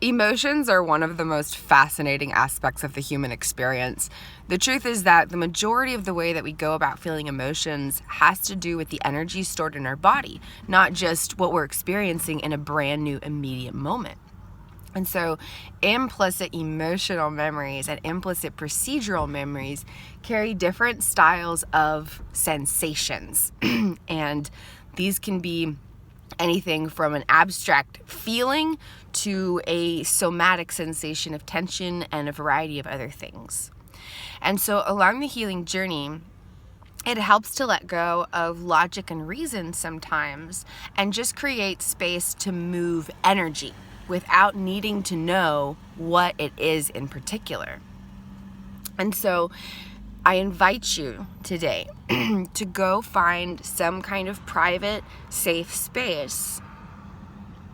Emotions are one of the most fascinating aspects of the human experience. The truth is that the majority of the way that we go about feeling emotions has to do with the energy stored in our body, not just what we're experiencing in a brand new immediate moment. And so implicit emotional memories and implicit procedural memories carry different styles of sensations. And these can be anything from an abstract feeling to a somatic sensation of tension and a variety of other things. And so along the healing journey, it helps to let go of logic and reason sometimes and just create space to move energy without needing to know what it is in particular. And so I invite you today to go find some kind of private, safe space.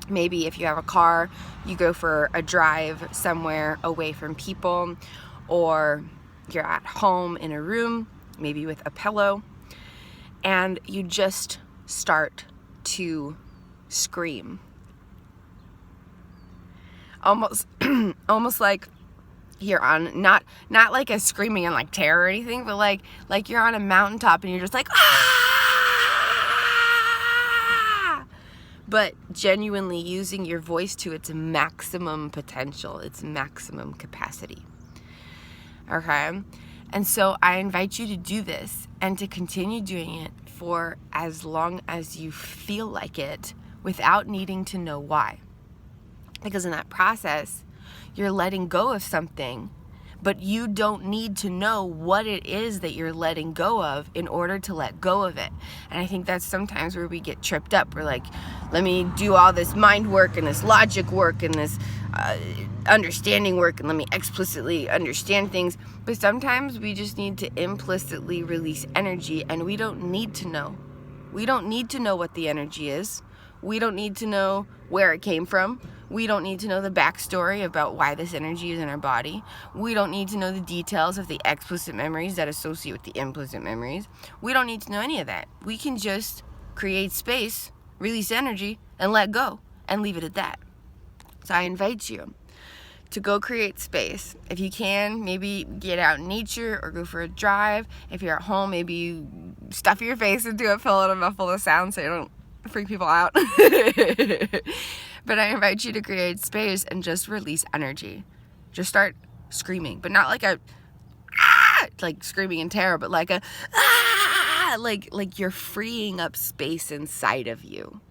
Maybe if you have a car, you go for a drive somewhere away from people, or you're at home in a room, maybe with a pillow, and you just start to scream. Almost like you're on, not like a screaming and like terror or anything, but like you're on a mountaintop and you're just like, ah! But genuinely using your voice to its maximum potential, its maximum capacity. Okay? And so I invite you to do this and to continue doing it for as long as you feel like it without needing to know why. Because in that process, you're letting go of something, but you don't need to know what it is that you're letting go of in order to let go of it. And I think that's sometimes where we get tripped up. We're like, let me do all this mind work and this logic work and this understanding work, and let me explicitly understand things. But sometimes we just need to implicitly release energy, and we don't need to know. We don't need to know what the energy is. We don't need to know where it came from. We don't need to know the backstory about why this energy is in our body. We don't need to know the details of the explicit memories that associate with the implicit memories. We don't need to know any of that. We can just create space, release energy, and let go, and leave it at that. So I invite you to go create space. If you can, maybe get out in nature or go for a drive. If you're at home, maybe you stuff your face into a pillow to muffle the sound so you don't freak people out. But I invite you to create space and just release energy. Just start screaming, but not like a like screaming in terror, but like a like you're freeing up space inside of you.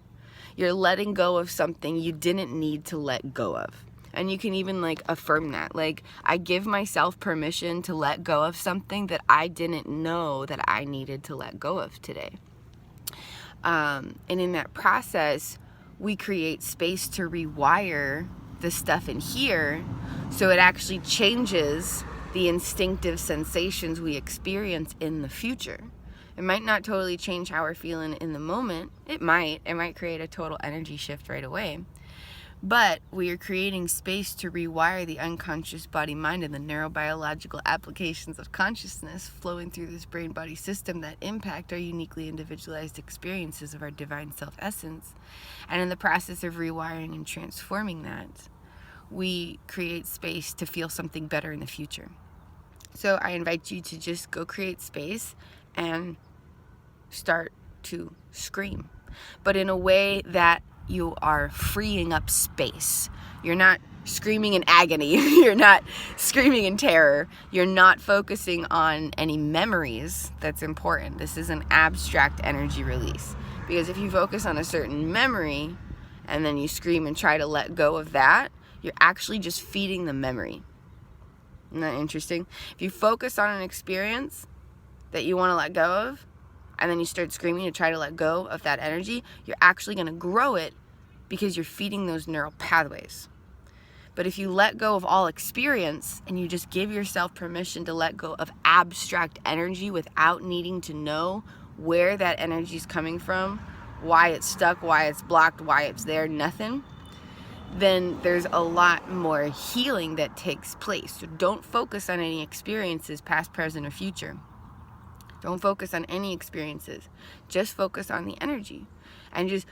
You're letting go of something you didn't need to let go of. And you can even like affirm that. Like, I give myself permission to let go of something that I didn't know that I needed to let go of today. And in that process, we create space to rewire the stuff in here so it actually changes the instinctive sensations we experience in the future. It might not totally change how we're feeling in the moment. It might create a total energy shift right away. But we are creating space to rewire the unconscious body-mind and the neurobiological applications of consciousness flowing through this brain-body system that impact our uniquely individualized experiences of our divine self-essence. And in the process of rewiring and transforming that, we create space to feel something better in the future. So I invite you to just go create space and start to scream, but in a way that you are freeing up space. You're not screaming in agony. You're not screaming in terror. You're not focusing on any memories. That's important. This is an abstract energy release. Because if you focus on a certain memory and then you scream and try to let go of that, you're actually just feeding the memory. Isn't that interesting? If you focus on an experience that you want to let go of, and then you start screaming to try to let go of that energy, you're actually going to grow it because you're feeding those neural pathways. But if you let go of all experience and you just give yourself permission to let go of abstract energy without needing to know where that energy is coming from, why it's stuck, why it's blocked, why it's there, nothing, then there's a lot more healing that takes place. So don't focus on any experiences, past, present, or future. Don't focus on any experiences. Just focus on the energy. And just